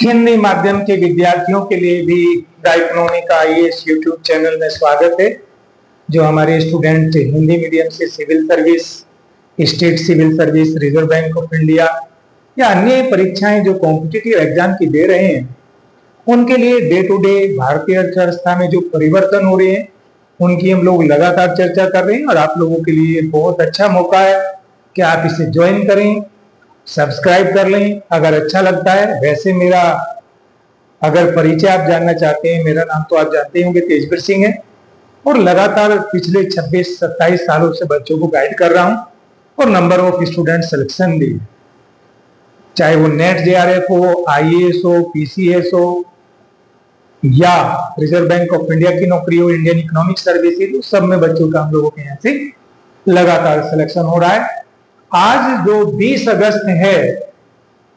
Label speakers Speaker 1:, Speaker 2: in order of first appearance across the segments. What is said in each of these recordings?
Speaker 1: हिंदी माध्यम के विद्यार्थियों के लिए भी the economic IAS YouTube channel में स्वागत है। जो हमारे स्टूडेंट हिंदी मीडियम से civil service, state civil service, Reserve Bank of India या अन्य परीक्षाएं जो कॉम्पिटिटिव एग्जाम की दे रहे हैं, उनके लिए डे टू डे भारतीय अर्थव्यवस्था में जो परिवर्तन हो रहे हैं उनकी हम लोग लगातार चर्चा कर रहे हैं। और आप लोगों के लिए बहुत अच्छा मौका है कि आप इसे ज्वाइन करें, सब्सक्राइब कर लें अगर अच्छा लगता है। वैसे मेरा अगर परिचय आप जानना चाहते हैं, मेरा नाम तो आप जानते होंगे, तेजवीर सिंह है और लगातार पिछले 26-27 सालों से बच्चों को गाइड कर रहा हूं और नंबर ऑफ स्टूडेंट सिलेक्शन भी, चाहे वो नेट जेआरएफ हो, आईएएस हो, पीसीएस हो या रिजर्व बैंक ऑफ इंडिया की नौकरी हो, इंडियन इकोनॉमिक सर्विसेज, उस सब में बच्चों का हम लोगों के यहाँ से लगातार सिलेक्शन हो रहा है। आज जो 20 अगस्त है,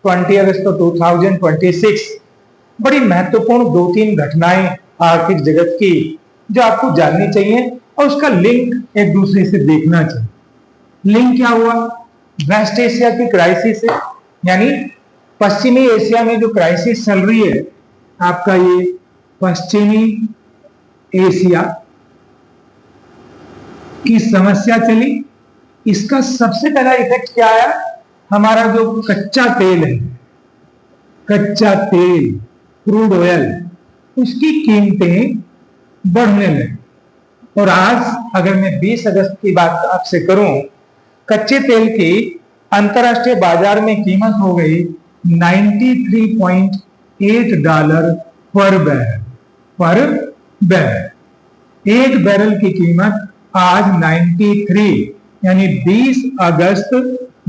Speaker 1: 20 अगस्त 2026, बड़ी महत्वपूर्ण 2-3 घटनाएं आर्थिक जगत की जो आपको जाननी चाहिए और उसका लिंक एक दूसरे से देखना चाहिए। लिंक क्या हुआ? वेस्ट एशिया की क्राइसिस है, यानी पश्चिमी एशिया में जो क्राइसिस चल रही है, आपका ये पश्चिमी एशिया की समस्या चली। इसका सबसे पहला इफेक्ट क्या आया? हमारा जो कच्चा तेल है, कच्चा तेल, क्रूड ऑयल, उसकी कीमतें बढ़ने लगी। और आज अगर मैं 20 अगस्त की बात आपसे करूं, कच्चे तेल की अंतरराष्ट्रीय बाजार में कीमत हो गई $93.8 पर बैरल। एक बैरल की कीमत आज 93, यानी 20 अगस्त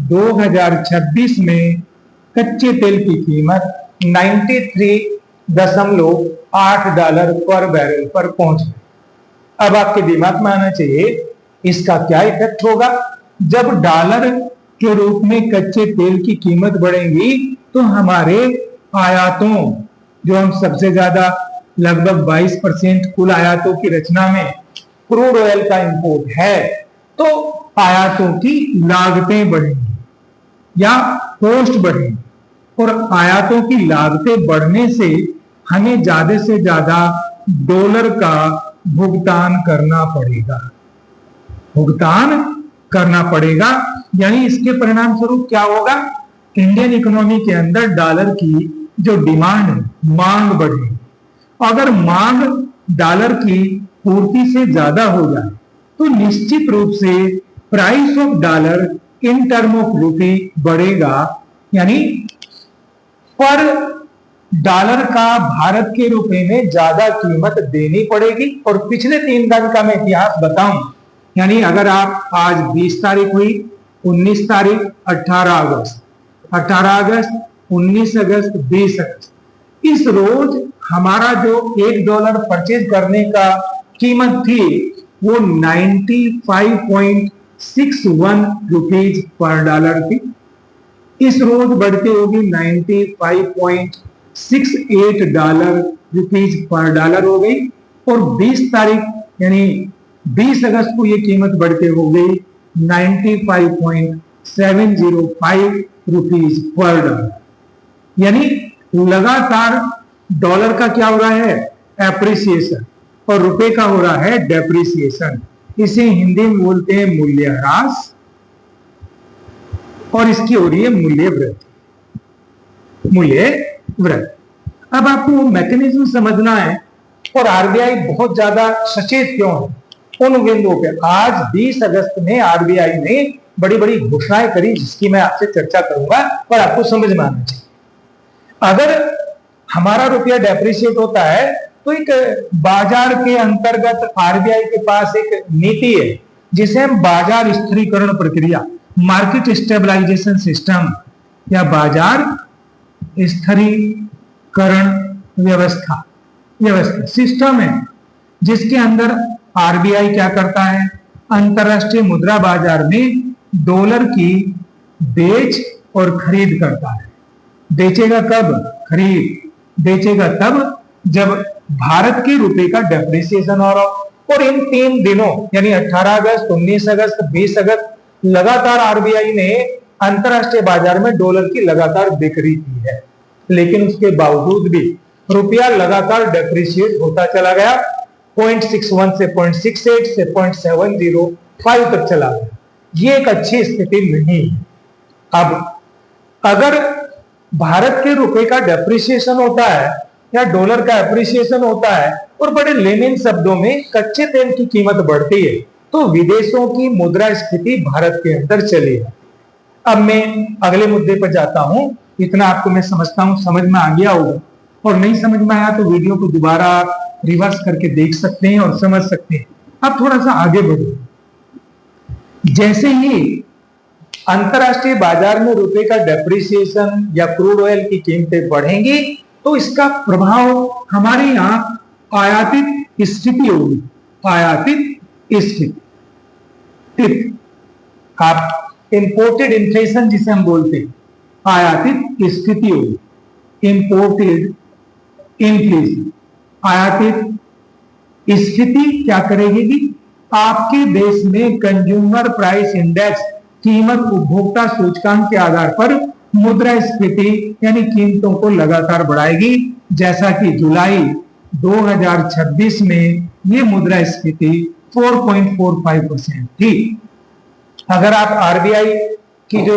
Speaker 1: 2026 में कच्चे तेल की कीमत $93.8 पर बैरल पर पहुंच गई। अब आपके दिमाग में आना चाहिए इसका क्या इफेक्ट होगा। जब डॉलर के रूप में कच्चे तेल की कीमत बढ़ेगी तो हमारे आयातों, जो हम सबसे ज्यादा लगभग 22% कुल आयातों की रचना में क्रूड ऑयल का इंपोर्ट है, तो आयातों की लागतें बढ़ेंगी या कॉस्ट बढ़ेगी। और आयातों की लागतें बढ़ने से हमें ज्यादा से ज्यादा डॉलर का भुगतान करना पड़ेगा। यानी इसके परिणाम स्वरूप क्या होगा? इंडियन इकोनॉमी के अंदर डॉलर की जो डिमांड है, मांग बढ़ेगी। अगर मांग डॉलर की पूर्ति से ज्यादा हो जाए तो निश्चित रूप से price of dollar in term of रूपी बढ़ेगा, यानी पर डॉलर का भारत के रुपए में ज्यादा कीमत देनी पड़ेगी। और पिछले 3 दिन का मैं इतिहास बताऊं, यानी अगर आप आज 20 तारीख हुई, 19 तारीख, 18 अगस्त, 19 अगस्त, 20 अगस्त, इस रोज हमारा जो $1 परचेज करने का कीमत थी वो 95.61 रुपीज पर डॉलर थी। इस रोज बढ़ती होगी 95.68 रुपीज पर डॉलर हो गई। और 20 तारीख यानी 20 अगस्त को ये कीमत बढ़ते हो गई 95.705 रुपीज पर डॉलर। यानी लगातार डॉलर का क्या हो रहा है? एप्रिसिएशन, और रुपए का हो रहा है डेप्रिसिएशन। इसे हिंदी में बोलते हैं मूल्यह्रास और इसकी हो रही है मूल्य वृद्धि। अब आपको वो मैकेनिज्म समझना है और आरबीआई बहुत ज्यादा सचेत क्यों है उन बिंदुओं पे। आज 20 अगस्त में आरबीआई ने बड़ी बड़ी घोषणाएं करी जिसकी मैं आपसे चर्चा करूंगा और आपको समझ में आना चाहिए। अगर हमारा रुपया डेप्रिशिएट होता है तो एक बाजार के अंतर्गत आरबीआई के पास एक नीति है जिसे हम बाजार स्थिरीकरण प्रक्रिया, मार्केट स्टेबलाइजेशन सिस्टम या बाजार स्थिरीकरण व्यवस्था सिस्टम है, जिसके अंदर आरबीआई क्या करता है? अंतरराष्ट्रीय मुद्रा बाजार में डॉलर की बेच और खरीद करता है। बेचेगा कब? बेचेगा तब जब भारत के रुपए का डेप्रिसिएशन हो रहा हो। और इन 3 दिनों यानी 18 अगस्त, 19 अगस्त, 20 अगस्त लगातार आरबीआई ने अंतरराष्ट्रीय बाजार में डॉलर की लगातार बिक्री की है। लेकिन उसके बावजूद भी रुपया लगातार डेप्रिशिएट होता चला गया। 0.61 से 0.68 से 0.705 तक चला गया। ये एक अच्छी स्थिति नहीं है। अब अगर भारत के रुपए का डेप्रिसिएशन होता है या डॉलर का एप्रिसिएशन होता है और बड़े लेमेन शब्दों में कच्चे तेल की कीमत बढ़ती है, तो विदेशों की मुद्रा स्थिति भारत के अंदर चली है। अब मैं अगले मुद्दे पर जाता हूं। इतना आपको मैं समझता हूं समझ में आ गया होगा, और नहीं समझ में आया तो वीडियो को दोबारा रिवर्स करके देख सकते हैं और समझ सकते हैं। अब थोड़ा सा आगे बढ़ो। जैसे ही अंतरराष्ट्रीय बाजार में रुपए का डेप्रिसिएशन या क्रूड ऑयल की कीमतें बढ़ेंगी, तो इसका प्रभाव हमारे यहाँ आयातित स्थिति होगी। आयातित स्थिति, आप इंपोर्टेड इन्फ्लेशन जिसे हम बोलते हैं, आयातित स्थिति होगी। इंपोर्टेड इन्फ्लेशन, आयातित स्थिति क्या करेगी कि आपके देश में कंज्यूमर प्राइस इंडेक्स, कीमत उपभोक्ता सूचकांक के आधार पर मुद्रास्फीति यानी कीमतों को लगातार बढ़ाएगी। जैसा कि जुलाई 2026 में ये मुद्रास्फीति 4.45% थी। अगर आप आरबीआई की जो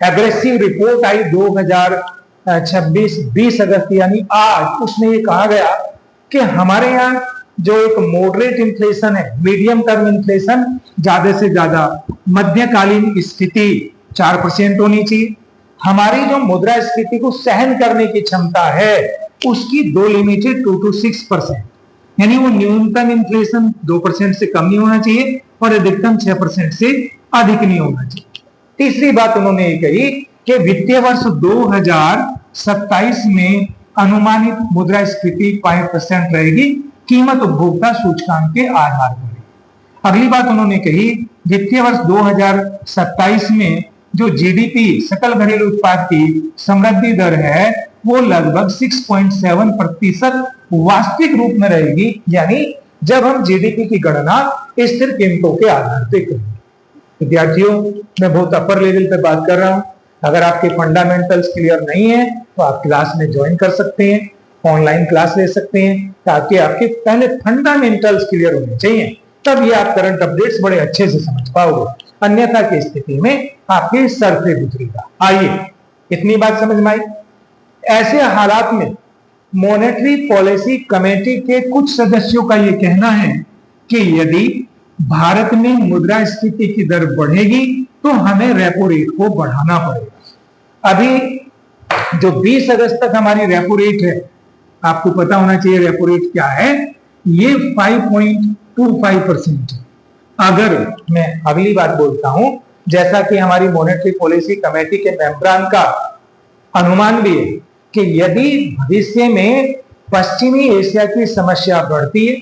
Speaker 1: एग्रेसिव रिपोर्ट आई 2026 20 अगस्त यानी आज, उसमें ये कहा गया कि हमारे यहाँ जो एक मॉडरेट इन्फ्लेशन है, मीडियम टर्म इन्फ्लेशन ज्यादा से ज्यादा मध्यकालीन स्थिति 4% होनी चाहिए। हमारी जो मुद्रा स्थिति को सहन करने की क्षमता है उसकी दो लिमिट है 2 to 6%, यानी वो न्यूनतम इन्फ्लेशन 2% से कम नहीं होना चाहिए और अधिकतम 6% से अधिक नहीं होना चाहिए। तीसरी बात उन्होंने ये कही कि वित्तीय वर्ष 2027 में अनुमानित मुद्रास्फीति 5% रहेगी, कीमत उपभोक्ता सूचकांक के आधार पर। अगली बात उन्होंने कही, वित्तीय वर्ष 2027 में जो जीडीपी सकल घरेलू उत्पाद की समृद्धि दर है वो लगभग 6.7% वास्तविक रूप में रहेगी, यानी जब हम जीडीपी की गणना स्थिर कीमतों के आधार पर करेंगे। विद्यार्थियों, मैं बहुत अपर लेवल पे बात कर रहा हूं। अगर आपके फंडामेंटल्स क्लियर नहीं है तो आप क्लास में ज्वाइन कर सकते हैं, ऑनलाइन क्लास ले सकते हैं, ताकि आपके पहले फंडामेंटल्स क्लियर होने चाहिए, तब ये आप करंट अपडेट्स बड़े अच्छे से समझ पाओगे। अन्यथा की स्थिति में आपके सर से गुजरेगा। आइए, इतनी बात समझ में आई। ऐसे हालात में मॉनेटरी पॉलिसी कमेटी के कुछ सदस्यों का यह कहना है कि यदि भारत में मुद्रास्फीति की दर बढ़ेगी तो हमें रेपो रेट को बढ़ाना पड़ेगा। अभी जो 20 अगस्त तक हमारी रेपो रेट है, आपको पता होना चाहिए रेपो रेट क्या है, ये 5.25% है। अगर मैं अगली बात बोलता हूं, जैसा कि हमारी मॉनेटरी पॉलिसी कमेटी के मेंबरान का अनुमान भी है कि यदि भविष्य में पश्चिमी एशिया की समस्या बढ़ती है,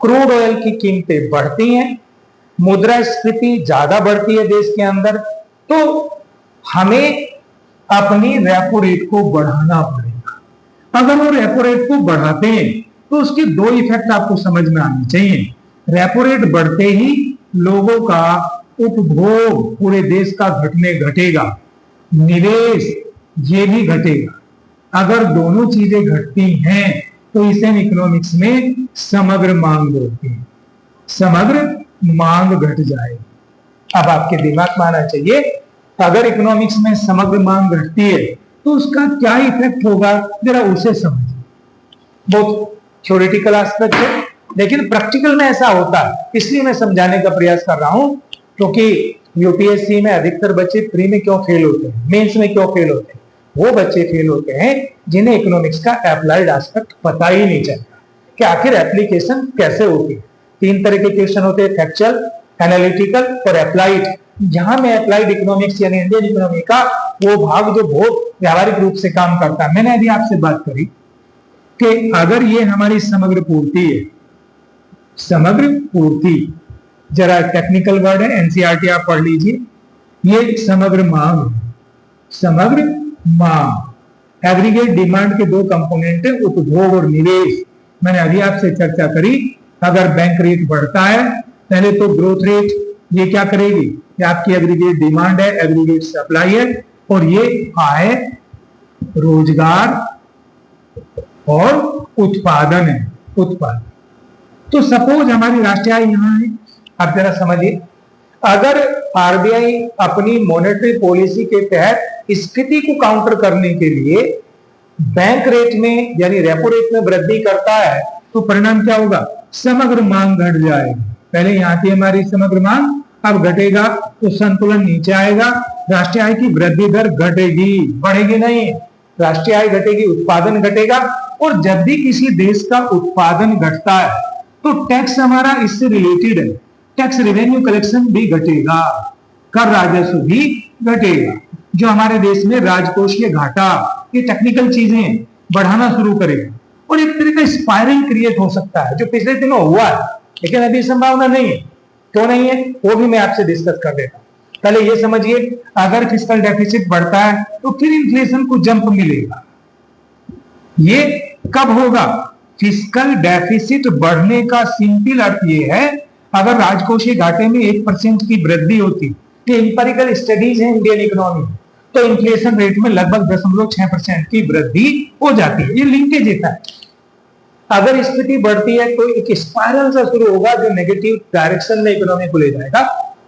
Speaker 1: क्रूड ऑयल की कीमतें बढ़ती हैं, मुद्रास्फीति ज्यादा बढ़ती है देश के अंदर, तो हमें अपनी रेपो रेट को बढ़ाना पड़ेगा। अगर वो रेपो रेट को बढ़ाते हैं तो उसके दो इफेक्ट आपको समझ में आने चाहिए। रेपो रेट बढ़ते ही लोगों का उपभोग पूरे देश का घटेगा, निवेश ये भी घटेगा। अगर दोनों चीजें घटती हैं तो इसे इकोनॉमिक्स में समग्र मांग बोलते हैं। समग्र मांग घट जाएगी। अब आपके दिमाग में आना चाहिए, अगर इकोनॉमिक्स में समग्र मांग घटती है तो उसका क्या इफेक्ट होगा, जरा उसे समझिए। बहुत थ्योरेटिकल एस्पेक्ट है, लेकिन प्रैक्टिकल में ऐसा होता है, इसलिए मैं समझाने का प्रयास कर रहा हूं। क्योंकि यूपीएससी में अधिकतर बच्चे प्री में क्यों फेल होते हैं, मेंस में क्यों फेल होते हैं, वो बच्चे फेल होते हैं जिन्हें इकोनॉमिक्स का एप्लाइड एस्पेक्ट पता ही नहीं चलता कि आखिर एप्लीकेशन कैसे होती है। 3 तरह के क्वेश्चन होते हैं, फैक्चुअल, एनालिटिकल और अप्लाइड। जहां में अप्लाइड इकोनॉमिक्स यानी इंडियन इकोनॉमी का वो भाग जो बहुत व्यावहारिक रूप से काम करता है। मैंने अभी आपसे बात करी कि अगर ये हमारी समग्र पूर्ति है, समग्र पूर्ति जरा टेक्निकल वर्ड है, एनसीईआरटी आप पढ़ लीजिए, ये समग्र मांग, समग्र मांग, एग्रीगेट डिमांड के दो कंपोनेंट है, उपभोग और निवेश। मैंने अभी आपसे चर्चा करी, अगर बैंक रेट बढ़ता है, पहले तो ग्रोथ रेट ये क्या करेगी, ये आपकी एग्रीगेट डिमांड है, एग्रीगेट सप्लाई है, और ये आय रोजगार और उत्पादन है, उत्पादन। तो सपोज हमारी राष्ट्रीय आय यहां है, आप जरा समझिए, अगर आरबीआई अपनी मॉनेटरी पॉलिसी के तहत स्थिति को काउंटर करने के लिए बैंक रेट में यानी रेपो रेट में वृद्धि करता है तो परिणाम क्या होगा? समग्र मांग घट जाएगी। पहले यहाँ थी हमारी समग्र मांग, अब घटेगा तो संतुलन नीचे आएगा, राष्ट्रीय आय की वृद्धि दर घटेगी, बढ़ेगी नहीं। राष्ट्रीय आय घटेगी, उत्पादन घटेगा, और जब भी किसी देश का उत्पादन घटता है तो टैक्स हमारा इससे रिलेटेड है, टैक्स रेवेन्यू कलेक्शन भी घटेगा, कर राजस्व भी घटेगा, जो हमारे देश में राजकोषीय घाटा, ये टेक्निकल चीजें बढ़ाना शुरू करेगा, और एक तरह का स्पाइरल क्रिएट हो सकता है, जो पिछले दिनों हुआ है, लेकिन अभी संभावना नहीं है। क्यों नहीं है वो भी मैं आपसे डिस्कस कर देता हूं। पहले ये समझिए, अगर फिस्कल डेफिसिट बढ़ता है तो फिर इन्फ्लेशन को जंप मिलेगा। ये कब होगा? फिस्कल डेफिसिट बढ़ने का सिंपल अर्थ ये है, अगर राजकोषीय घाटे में 1% की वृद्धि होती, ये इंपेरिकल स्टडीज है इंडियन इकोनॉमी, तो इन्फ्लेशन रेट में लगभग 0.6% की वृद्धि हो जाती है। ये लिंकेज देता है। अगर स्थिति बढ़ती है तो एक स्पाइरल सा शुरू होगा जो नेगेटिव डायरेक्शन में इकोनॉमी को ले जाएगा,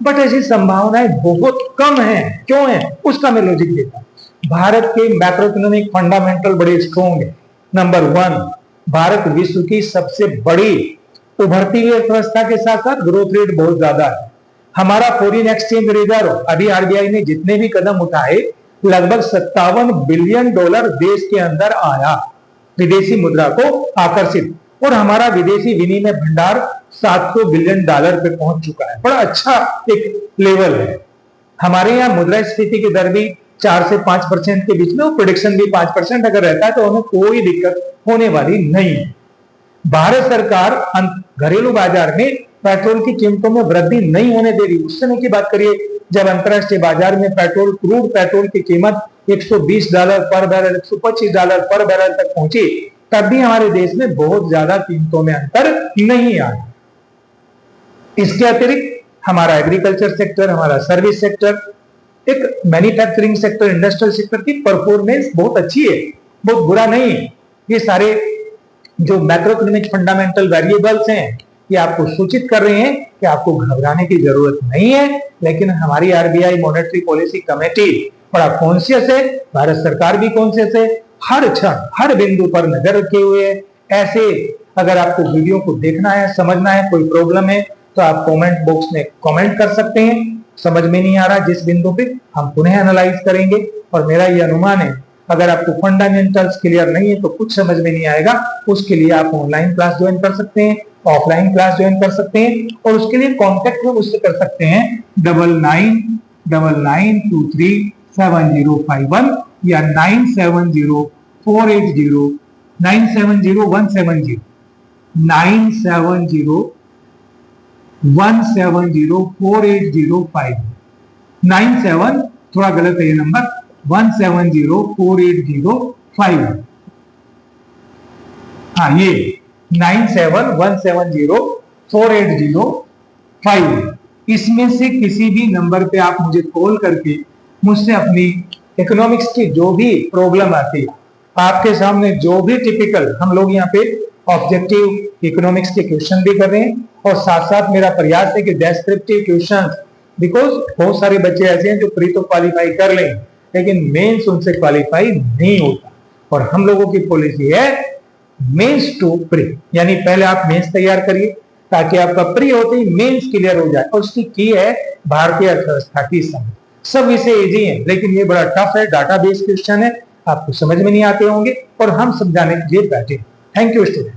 Speaker 1: बट ऐसी संभावनाएं बहुत कम है। क्यों है उसका मैं लॉजिक देता हूं। भारत के मैक्रो इकोनॉमिक फंडामेंटल बड़े स्ट्रॉन्ग है। नंबर 1, भारत विश्व की सबसे बड़ी उभरती हुई अर्थव्यवस्था के साथ साथ ग्रोथ रेट बहुत ज्यादा है। हमारा फॉरेन एक्सचेंज रिजर्व, अभी आरबीआई ने जितने भी कदम उठाए, लगभग $57 बिलियन देश के अंदर आया, विदेशी मुद्रा को आकर्षित, और हमारा विदेशी विनिमय भंडार $700 बिलियन पे पहुंच चुका है। बड़ा अच्छा एक लेवल है। हमारे यहाँ मुद्रास्फीति की दर भी 4 से 5% के बीच में, और प्रोडिक्शन भी 5% अगर रहता है तो हमें कोई दिक्कत होने वाली नहीं है। भारत सरकार घरेलू बाजार में पेट्रोल की कीमतों में वृद्धि नहीं होने दे रही। उस समय की बात करिए जब अंतरराष्ट्रीय बाजार में क्रूड पेट्रोल की कीमत $120 पर बैरल, $125 पर बैरल तक पहुंची, तब भी हमारे देश में बहुत ज्यादा कीमतों में अंतर नहीं आया। इसके अतिरिक्त हमारा एग्रीकल्चर सेक्टर, हमारा सर्विस सेक्टर, एक मैन्युफैक्चरिंग सेक्टर, इंडस्ट्रियल सेक्टर की परफॉर्मेंस बहुत अच्छी है, बहुत बुरा नहीं है। ये सारे जो मैक्रो इकोनॉमिक फंडामेंटल वेरिएबल्स हैं, ये आपको सूचित कर रहे हैं कि आपको घबराने की जरूरत नहीं है। लेकिन हमारी आरबीआई मॉनेटरी पॉलिसी कमेटी बड़ा कॉन्शियस है, भारत सरकार भी कॉन्शियस है, हर क्षण हर बिंदु पर नजर रखे हुए है। ऐसे अगर आपको वीडियो को देखना है, समझना है, कोई प्रॉब्लम है तो आप कमेंट बॉक्स में कमेंट कर सकते हैं। समझ में नहीं आ रहा जिस बिंदु पे, हम पुनः एनालाइज करेंगे, और मेरा ये अनुमान है अगर आपको फंडामेंटल्स क्लियर नहीं है तो कुछ समझ में नहीं आएगा, उसके लिए आप ऑनलाइन क्लास ज्वाइन कर सकते हैं, ऑफलाइन क्लास ज्वाइन कर सकते हैं, और उसके लिए कॉन्टेक्ट में मुझसे कर सकते हैं 9999237051 या 970480 970170 970480 97 थोड़ा गलत है ये नंबर, 17048051। हाँ, ये 9717048051। इसमें से किसी भी नंबर पे आप मुझे कॉल करके मुझसे अपनी इकोनॉमिक्स की जो भी प्रॉब्लम आती है, आपके सामने जो भी टिपिकल, हम लोग यहाँ पे ऑब्जेक्टिव इकोनॉमिक्स के क्वेश्चन भी कर रहे हैं, और साथ साथ मेरा प्रयास है कि डेस्क्रिप्टिव क्वेश्चन, बिकॉज बहुत सारे बच्चे ऐसे हैं जो प्री तो क्वालिफाई कर लें लेकिन मेंस उनसे क्वालिफाई नहीं होता, और हम लोगों की पॉलिसी है मेंस टू प्री, यानी पहले आप मेंस तैयार करिए ताकि आपका प्री होते ही मेंस क्लियर हो जाए। और उसकी की है भारतीय अर्थव्यवस्था की समझ। सब विषय इजी है लेकिन ये बड़ा टफ है, डाटाबेस क्वेश्चन है, आपको समझ में नहीं आते होंगे, और हम समझाने के लिए बैठे। Thank you student.